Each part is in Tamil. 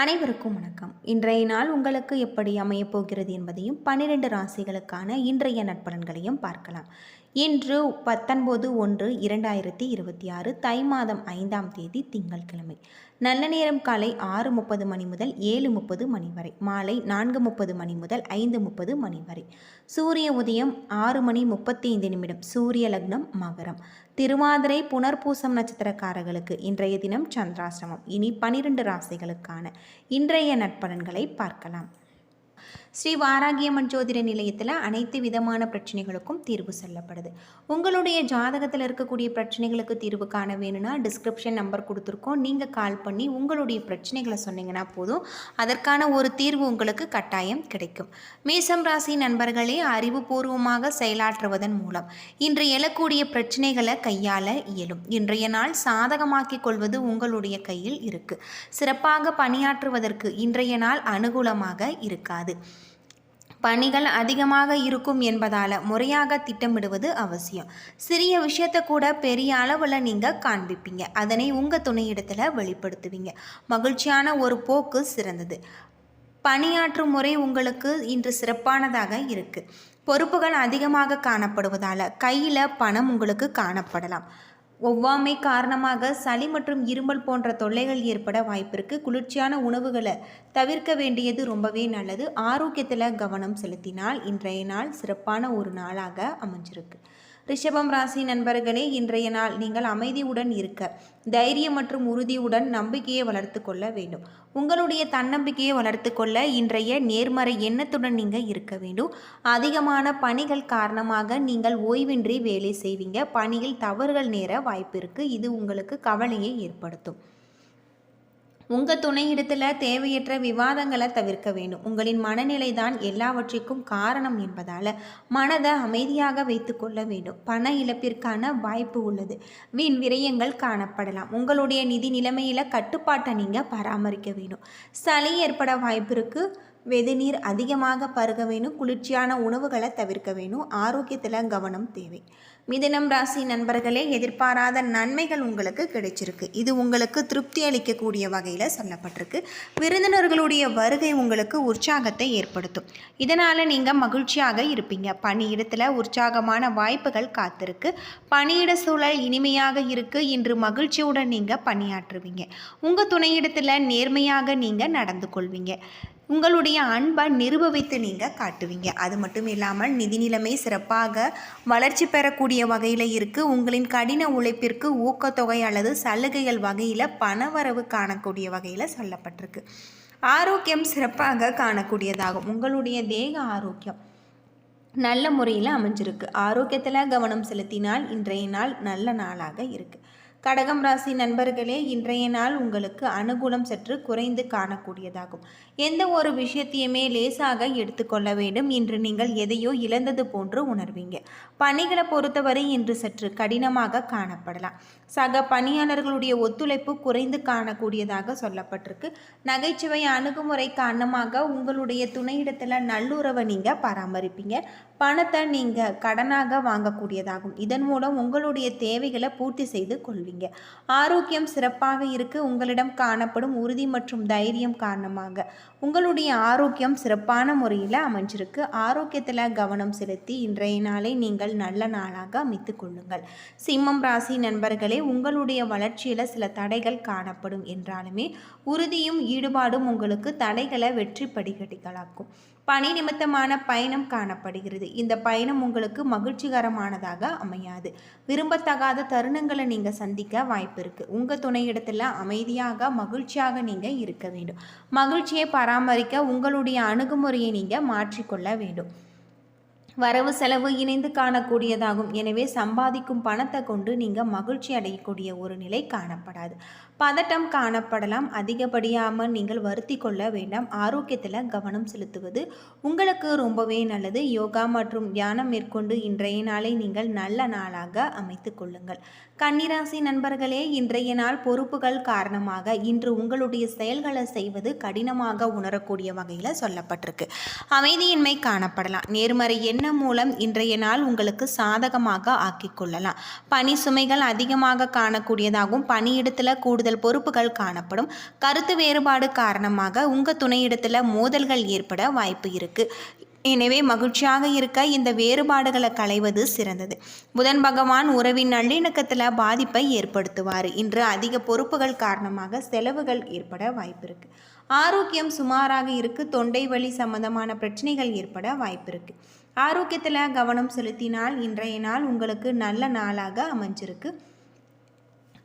அனைவருக்கும் வணக்கம். இன்றைய நாள் உங்களுக்கு எப்படி அமையப் போகிறது என்பதையும் 12 ராசிகளுக்கான இன்றைய நட்பலன்களையும் பார்க்கலாம். இன்று 19/1/2026 தை மாதம் 5ஆம் தேதி திங்கட்கிழமை. நல்ல நேரம் காலை 6:30 மணி முதல் 7:30 மணி வரை, மாலை 4:30 மணி முதல் 5:30 மணி வரை. சூரிய உதயம் 6:35. சூரிய லக்னம் மகரம். திருவாதிரை புனர்பூசம் நட்சத்திரக்காரர்களுக்கு இன்றைய தினம் சந்திராசிரமம். இனி 12 ராசிகளுக்கான இன்றைய நட்பலன்களை பார்க்கலாம். ஸ்ரீ வாராகியம்மன் ஜோதிட நிலையத்தில் அனைத்து விதமான பிரச்சனைகளுக்கும் தீர்வு சொல்லப்படுது. உங்களுடைய ஜாதகத்தில் இருக்கக்கூடிய பிரச்சனைகளுக்கு தீர்வு காண வேணும்னா டிஸ்கிரிப்ஷன் நம்பர் கொடுத்துருக்கோம். நீங்கள் கால் பண்ணி உங்களுடைய பிரச்சனைகளை சொன்னீங்கன்னா போதும், அதற்கான ஒரு தீர்வு உங்களுக்கு கட்டாயம் கிடைக்கும். மேசம் ராசி நண்பர்களே, அறிவுபூர்வமாக செயலாற்றுவதன் மூலம் இன்று எழக்கூடிய பிரச்சனைகளை கையாள இயலும். இன்றைய நாள் சாதகமாக்கிக் கொள்வது உங்களுடைய கையில் இருக்கு. சிறப்பாக பணியாற்றுவதற்கு இன்றைய நாள் அனுகூலமாக இருக்காது. பணிகள் அதிகமாக இருக்கும் என்பதால் முறையாக திட்டமிடுவது அவசியம். சிறிய விஷயத்தை கூட பெரிய அளவில் நீங்கள் காண்பிப்பீங்க. அதனை உங்கள் துணையிடத்தில் வெளிப்படுத்துவீங்க. மகிழ்ச்சியான ஒரு போக்கு சிறந்தது. பணியாற்றும் முறை உங்களுக்கு இன்று சிறப்பானதாக இருக்குது. பொறுப்புகள் அதிகமாக காணப்படுவதால் கையில் பணம் உங்களுக்கு காணப்படலாம். ஒவ்வாமை காரணமாக சளி மற்றும் இருமல் போன்ற தொல்லைகள் ஏற்பட வாய்ப்பிருக்கு. குளிர்ச்சியான உணவுகளை தவிர்க்க வேண்டியது ரொம்பவே நல்லது. ஆரோக்கியத்தில் கவனம் செலுத்தினால் இன்றைய நாள் சிறப்பான ஒரு நாளாக அமைஞ்சிருக்கு. ரிஷபம் ராசி நண்பர்களே, இன்றைய நாள் நீங்கள் அமைதியுடன் இருக்க தைரியம் மற்றும் உறுதியுடன் நம்பிக்கையை வளர்த்து கொள்ள வேண்டும். உங்களுடைய தன்னம்பிக்கையை வளர்த்து கொள்ள இன்றைய நேர்மறை எண்ணத்துடன் நீங்கள் இருக்க வேண்டும். அதிகமான பணிகள் காரணமாக நீங்கள் ஓய்வின்றி வேலை செய்வீங்க. பணியில் தவறுகள் நேர வாய்ப்பு இருக்குது. இது உங்களுக்கு கவலையை ஏற்படுத்தும். உங்கள் துணையிடத்தில் தேவையற்ற விவாதங்களை தவிர்க்க வேண்டும். உங்களின் மனநிலை தான் எல்லாவற்றிற்கும் காரணம் என்பதால் மனதை அமைதியாக வைத்து கொள்ள வேண்டும். பண இழப்பிற்கான வாய்ப்பு உள்ளது. வீண் விரயங்கள் காணப்படலாம். உங்களுடைய நிதி நிலைமையில் கட்டுப்பாட்டை நீங்கள் பராமரிக்க வேண்டும். சளி ஏற்பட வாய்ப்பு இருக்குது. வெதுநீர் அதிகமாக பருக வேணும். குளிர்ச்சியான உணவுகளை தவிர்க்க வேணும். ஆரோக்கியத்தில் கவனம் தேவை. மிதுனம் ராசி நண்பர்களே, எதிர்பாராத நன்மைகள் உங்களுக்கு கிடைச்சிருக்கு. இது உங்களுக்கு திருப்தி அளிக்கக்கூடிய வகையில் சொல்லப்பட்டிருக்கு. விருந்தினர்களுடைய வருகை உங்களுக்கு உற்சாகத்தை ஏற்படுத்தும். இதனால் நீங்கள் மகிழ்ச்சியாக இருப்பீங்க. பணியிடத்தில் உற்சாகமான வாய்ப்புகள் காத்திருக்கு. பணியிட சூழல் இனிமையாக இருக்குது. இன்று மகிழ்ச்சியுடன் நீங்கள் பணியாற்றுவீங்க. உங்கள் துணையிடத்தில் நேர்மையாக நீங்கள் நடந்து கொள்வீங்க. உங்களுடைய அன்பை நிரூபித்து நீங்கள் காட்டுவீங்க. அது மட்டும் இல்லாமல் நிதி நிலைமை சிறப்பாக வளர்ச்சி பெறக்கூடிய வகையில் இருக்குது. உங்களின் கடின உழைப்பிற்கு ஊக்கத்தொகை அல்லது சலுகைகள் வகையில் பணவரவு காணக்கூடிய வகையில் சொல்லப்பட்டிருக்கு. ஆரோக்கியம் சிறப்பாக காணக்கூடியதாகும். உங்களுடைய தேக ஆரோக்கியம் நல்ல முறையில் அமைஞ்சிருக்கு. ஆரோக்கியத்தில் கவனம் செலுத்தினால் இன்றைய நாள் நல்ல நாளாக இருக்குது. கடகம் ராசி நண்பர்களே, இன்றைய நாள் உங்களுக்கு அனுகூலம் சற்று குறைந்து காணக்கூடியதாகும். எந்த ஒரு விஷயத்தையுமே லேசாக எடுத்துக்கொள்ள வேண்டும். இன்று நீங்கள் எதையோ இழந்தது போன்று உணர்வீங்க. பணிகளை பொறுத்தவரை இன்று சற்று கடினமாக காணப்படலாம். சக பணியாளர்களுடைய ஒத்துழைப்பு குறைந்து காணக்கூடியதாக சொல்லப்பட்டிருக்கு. நகைச்சுவை அணுகுமுறை காரணமாக உங்களுடைய துணையிடத்தில் நல்லுறவை நீங்கள் பராமரிப்பீங்க. பணத்தை நீங்கள் கடனாக வாங்கக்கூடியதாகும். இதன் மூலம் உங்களுடைய தேவைகளை பூர்த்தி செய்து கொள்வீங்க. ஆரோக்கியம் சிறப்பாக இருக்கு. உங்களிடம் காணப்படும் உறுதி மற்றும் தைரியம் காரணமாக உங்களுடைய ஆரோக்கியம் சிறப்பான முறையில் அமைஞ்சிருக்கு. ஆரோக்கியத்தில் கவனம் செலுத்தி இன்றைய நாளை நீங்கள் நல்ல நாளாக அமைத்து கொள்ளுங்கள். சிம்மம் ராசி நண்பர்களே, உங்களுடைய வளர்ச்சியில் சில தடைகள் காணப்படும் என்றாலுமே உறுதியும் ஈடுபாடும் உங்களுக்கு தடைகளை வெற்றி படிக்கட்டுகளாக்கும். பணி நிமித்தமான பயணம் காணப்படுகிறது. இந்த பயணம் உங்களுக்கு மகிழ்ச்சிகரமானதாக அமையாது. விரும்பத்தகாத தருணங்களை நீங்கள் சந்திக்க வாய்ப்பு இருக்குது. உங்கள் துணையிடத்தில் அமைதியாக மகிழ்ச்சியாக நீங்கள் இருக்க வேண்டும். மகிழ்ச்சியை பராமரிக்க உங்களுடைய அணுகுமுறையை நீங்கள் மாற்றிக்கொள்ள வேண்டும். வரவு செலவு இணைந்து காணக்கூடியதாகும். எனவே சம்பாதிக்கும் பணத்தை கொண்டு நீங்கள் மகிழ்ச்சி அடையக்கூடிய ஒரு நிலை காணப்படாது. பதட்டம் காணப்படலாம். அதிகப்படியாமல் நீங்கள் வருத்தி கொள்ள வேண்டாம். ஆரோக்கியத்தில் கவனம் செலுத்துவது உங்களுக்கு ரொம்பவே நல்லது. யோகா மற்றும் தியானம் மேற்கொண்டு இன்றைய நாளை நீங்கள் நல்ல நாளாக அமைத்து கொள்ளுங்கள். கன்னிராசி நண்பர்களே, இன்றைய நாள் பொறுப்புகள் காரணமாக இன்று உங்களுடைய செயல்களை செய்வது கடினமாக உணரக்கூடிய வகையில் சொல்லப்பட்டிருக்கு. அமைதியின்மை காணப்படலாம். நேர்மறை எண்ணம் மூலம் இன்றைய நாள் உங்களுக்கு சாதகமாக ஆக்கிக் கொள்ளலாம். பணி சுமைகள் அதிகமாக காணக்கூடியதாகவும் பணியிடத்தில் கூடுதல் கூடுதல் பொறுப்புகள் காணப்படும். கருத்து வேறுபாடு காரணமாக உங்கள் துணையிடத்தில் மோதல்கள் ஏற்பட வாய்ப்பு இருக்குது. எனவே மகிழ்ச்சியாக இருக்க இந்த வேறுபாடுகளை களைவது சிறந்தது. புதன் பகவான் உறவின் நல்லிணக்கத்தில் பாதிப்பை ஏற்படுத்துவார். இன்று அதிக பொறுப்புகள் காரணமாக செலவுகள் ஏற்பட வாய்ப்பு இருக்குது. ஆரோக்கியம் சுமாராக இருக்குது. தொண்டை வலி சம்பந்தமான பிரச்சனைகள் ஏற்பட வாய்ப்பு இருக்குது. ஆரோக்கியத்தில் கவனம் செலுத்தினால் இன்றைய நாள் உங்களுக்கு நல்ல நாளாக அமைஞ்சிருக்கு.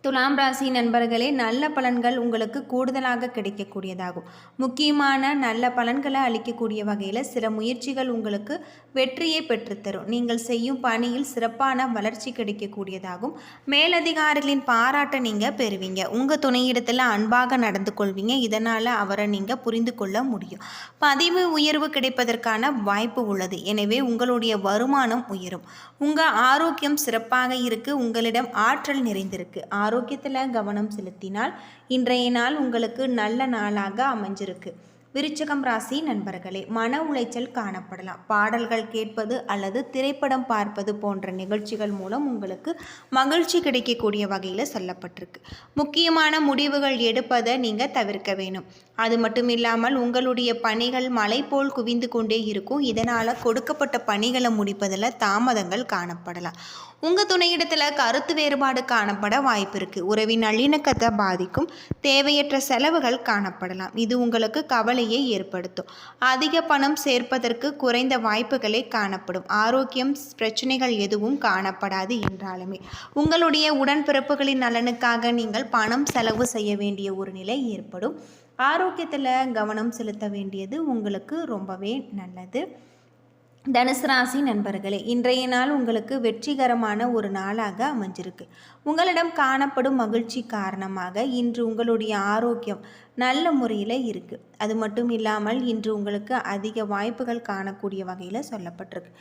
துலாம் ராசி நண்பர்களே, நல்ல பலன்கள் உங்களுக்கு கூடுதலாக கிடைக்கக்கூடியதாகும். முக்கியமான நல்ல பலன்களை அளிக்கக்கூடிய வகையில் சில முயற்சிகள் உங்களுக்கு வெற்றியை பெற்றுத்தரும். நீங்கள் செய்யும் பணியில் சிறப்பான வளர்ச்சி கிடைக்கக்கூடியதாகும். மேலதிகாரிகளின் பாராட்டை நீங்கள் பெறுவீங்க. உங்கள் துணையிடத்தில் அன்பாக நடந்து கொள்வீங்க. இதனால் அவரை நீங்கள் புரிந்து கொள்ள முடியும். பதவி உயர்வு கிடைப்பதற்கான வாய்ப்பு உள்ளது. எனவே உங்களுடைய வருமானம் உயரும். உங்கள் ஆரோக்கியம் சிறப்பாக இருக்குது. உங்களிடம் ஆற்றல் நிறைந்திருக்கு. ஆரோக்கியத்தில் கவனம் செலுத்தினால் இன்றைய நாள் உங்களுக்கு நல்ல நாளாக அமைஞ்சிருக்கு. விருச்சிகம் ராசி நண்பர்களே, மன உளைச்சல் காணப்படலாம். பாடல்கள் கேட்பது அல்லது திரைப்படம் பார்ப்பது போன்ற நிகழ்ச்சிகள் மூலம் உங்களுக்கு மகிழ்ச்சி கிடைக்கக்கூடிய வகையில் சொல்லப்பட்டிருக்கு. முக்கியமான முடிவுகள் எடுப்பதை நீங்கள் தவிர்க்க வேணும். அது மட்டும் இல்லாமல் உங்களுடைய பணிகள் மலை போல் குவிந்து கொண்டே இருக்கும். இதனால் கொடுக்கப்பட்ட பணிகளை முடிப்பதில் தாமதங்கள் காணப்படலாம். உங்கள் துணையிடத்தில் கருத்து வேறுபாடு காணப்பட வாய்ப்பு இருக்குது. உறவின் நல்லிணக்கத்தை பாதிக்கும். தேவையற்ற செலவுகள் காணப்படலாம். இது உங்களுக்கு கவலையை ஏற்படுத்தும். அதிக பணம் சேர்ப்பதற்கு குறைந்த வாய்ப்புகளே காணப்படும். ஆரோக்கியம் பிரச்சனைகள் எதுவும் காணப்படாது என்றாலுமே உங்களுடைய உடன்பிறப்புகளின் நலனுக்காக நீங்கள் பணம் செலவு செய்ய வேண்டிய ஒரு நிலை ஏற்படும். ஆரோக்கியத்தில் கவனம் செலுத்த வேண்டியது உங்களுக்கு ரொம்பவே நல்லது. தனுசு ராசி நண்பர்களே, இன்றைய நாள் உங்களுக்கு வெற்றிகரமான ஒரு நாளாக அமைஞ்சிருக்கு. உங்களிடம் காணப்படும் மகிழ்ச்சி காரணமாக இன்று உங்களுடைய ஆரோக்கியம் நல்ல முறையில் இருக்குது. அது மட்டும் இல்லாமல் இன்று உங்களுக்கு அதிக வாய்ப்புகள் காணக்கூடிய வகையில் சொல்லப்பட்டிருக்கு.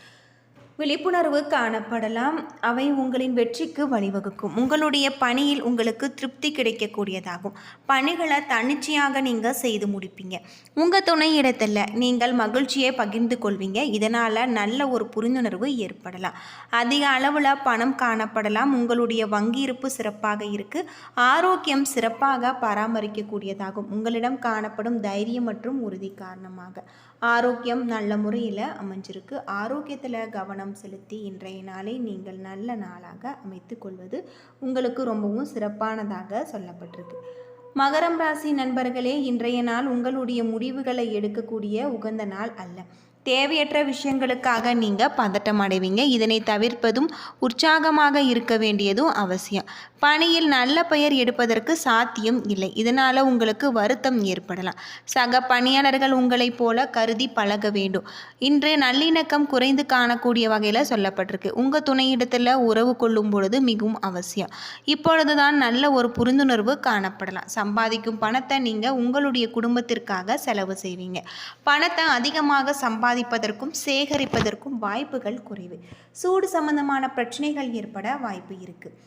விழிப்புணர்வு காணப்படலாம். அவை உங்களின் வெற்றிக்கு வழிவகுக்கும். உங்களுடைய பணியில் உங்களுக்கு திருப்தி கிடைக்கக்கூடியதாகும். பணிகளை தன்னிச்சையாக நீங்கள் செய்து முடிப்பீங்க. உங்கள் துணையிடத்தில் நீங்கள் மகிழ்ச்சியை பகிர்ந்து கொள்வீங்க. இதனால் நல்ல ஒரு புரிந்துணர்வு ஏற்படலாம். அதிக அளவில் பணம் காணப்படலாம். உங்களுடைய வங்கி இருப்பு சிறப்பாக இருக்குது. ஆரோக்கியம் சிறப்பாக பராமரிக்கக்கூடியதாகும். உங்களிடம் காணப்படும் தைரியம் மற்றும் உறுதி காரணமாக ஆரோக்கியம் நல்ல முறையில் அமைஞ்சிருக்கு. ஆரோக்கியத்தில் கவனம் செலுத்தி இன்றைய நாளை நீங்கள் நல்ல நாளாக அமைத்து கொள்வது உங்களுக்கு ரொம்பவும் சிறப்பானதாக சொல்லப்பட்டிருக்கு. மகரம் ராசி நண்பர்களே, இன்றைய நாள் உங்களுடைய முடிவுகளை எடுக்கக்கூடிய உகந்த நாள் அல்ல. தேவையற்ற விஷயங்களுக்காக நீங்கள் பதட்டம் அடைவீங்க. இதனை தவிர்ப்பதும் உற்சாகமாக இருக்க வேண்டியதும் அவசியம். பணியில் நல்ல பெயர் எடுப்பதற்கு சாத்தியம் இல்லை. இதனால் உங்களுக்கு வருத்தம் ஏற்படலாம். சக பணியாளர்கள் உங்களைப் போல கருதி பழக வேண்டும். இன்று நல்லிணக்கம் குறைந்து காணக்கூடிய வகையில் சொல்லப்பட்டிருக்கு. உங்கள் துணையிடத்தில் உறவு கொள்ளும் பொழுது மிகவும் அவசியம். இப்பொழுது தான் நல்ல ஒரு புரிந்துணர்வு காணப்படலாம். சம்பாதிக்கும் பணத்தை நீங்கள் உங்களுடைய குடும்பத்திற்காக செலவு செய்வீங்க. பணத்தை அதிகமாக சம்பாதிப்பதற்கும் சேகரிப்பதற்கும் வாய்ப்புகள் குறைவு. சூடு சம்பந்தமான பிரச்சனைகள் ஏற்பட வாய்ப்பு இருக்குது.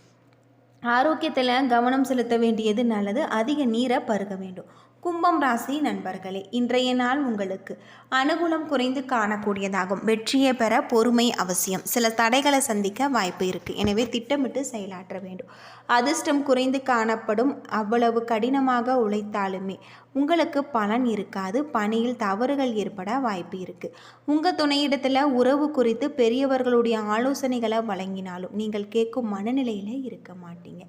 ஆரோக்கியத்தில் கவனம் செலுத்த வேண்டியது நல்லது. அதிக நீரை பருக வேண்டும். கும்பம் ராசி நண்பர்களே, இன்றைய நாள் உங்களுக்கு அனுகூலம் குறைந்து காணக்கூடியதாகும். வெற்றியை பெற பொறுமை அவசியம். சில தடைகளை சந்திக்க வாய்ப்பு இருக்குது. எனவே திட்டமிட்டு செயலாற்ற வேண்டும். அதிர்ஷ்டம் குறைந்து காணப்படும். அவ்வளவு கடினமாக உழைத்தாலுமே உங்களுக்கு பலன் இருக்காது. பணியில் தவறுகள் ஏற்பட வாய்ப்பு இருக்குது. உங்கள் துணையிடத்தில் உறவு குறித்து பெரியவர்களுடைய ஆலோசனைகளை வழங்கினாலும் நீங்கள் கேட்கும் மனநிலையில் இருக்க மாட்டீங்க.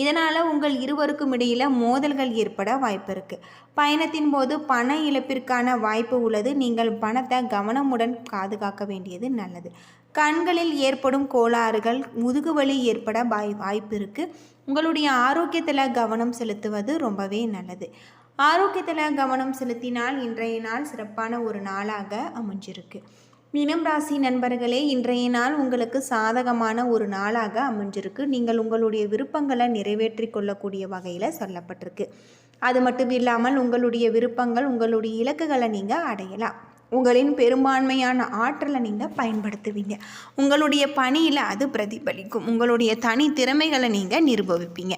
இதனால் உங்கள் இருவருக்கும் இடையில் மோதல்கள் ஏற்பட வாய்ப்பு இருக்குது. பயணத்தின் போது பண இழப்பிற்கான வாய்ப்பு உள்ளது. நீங்கள் பணத்தை கவனமுடன் பாதுகாக்க வேண்டியது நல்லது. கண்களில் ஏற்படும் கோளாறுகள், முதுகுவலி ஏற்பட வாய்ப்பு இருக்குது. உங்களுடைய ஆரோக்கியத்தில் கவனம் செலுத்துவது ரொம்பவே நல்லது. ஆரோக்கியத்தில் கவனம் செலுத்தினால் இன்றைய நாள் சிறப்பான ஒரு நாளாக அமைஞ்சிருக்கு. மீனம் ராசி நண்பர்களே, இன்றைய நாள் உங்களுக்கு சாதகமான ஒரு நாளாக அமைஞ்சிருக்கு. நீங்கள் உங்களுடைய விருப்பங்களை நிறைவேற்றி கொள்ளக்கூடிய வகையில் சொல்லப்பட்டிருக்கு. அது மட்டும் இல்லாமல் உங்களுடைய விருப்பங்கள், உங்களுடைய இலக்குகளை நீங்கள் அடையலாம். உங்களின் பெரும்பான்மையான ஆற்றலை நீங்கள் பயன்படுத்துவீங்க. உங்களுடைய பணியில் அது பிரதிபலிக்கும். உங்களுடைய தனி திறமைகளை நீங்கள் நிரூபிப்பீங்க.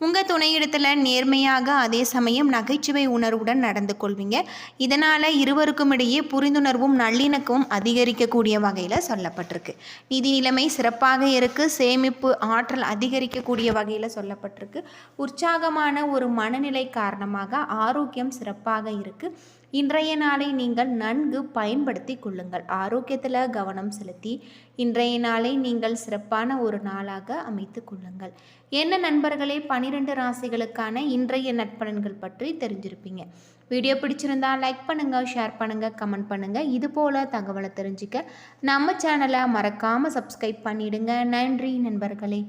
உங்கள் துணையிடத்தில் நேர்மையாக அதே சமயம் நகைச்சுவை உணர்வுடன் நடந்து கொள்வீங்க. இதனால் இருவருக்கும் இடையே புரிந்துணர்வும் நல்லிணக்கமும் அதிகரிக்கக்கூடிய வகையில் சொல்லப்பட்டிருக்கு. நிதி நிலைமை சிறப்பாக இருக்குது. சேமிப்பு ஆற்றல் அதிகரிக்கக்கூடிய வகையில் சொல்லப்பட்டிருக்கு. உற்சாகமான ஒரு மனநிலை காரணமாக ஆரோக்கியம் சிறப்பாக இருக்குது. இன்றைய நாளை நீங்கள் நன்கு பயன்படுத்தி கொள்ளுங்கள். ஆரோக்கியத்தில் கவனம் செலுத்தி இன்றைய நாளை நீங்கள் சிறப்பான ஒரு நாளாக அமைத்து கொள்ளுங்கள். என்ன நண்பர்களே, 12 ராசிகளுக்கான இன்றைய நட்பலன்கள் பற்றி தெரிஞ்சிருப்பீங்க. வீடியோ பிடிச்சிருந்தா லைக் பண்ணுங்கள், ஷேர் பண்ணுங்கள், கமெண்ட் பண்ணுங்கள். இது போல் தகவலை தெரிஞ்சுக்க நம்ம சேனலை மறக்காமல் சப்ஸ்கிரைப் பண்ணிவிடுங்க. நன்றி நண்பர்களே.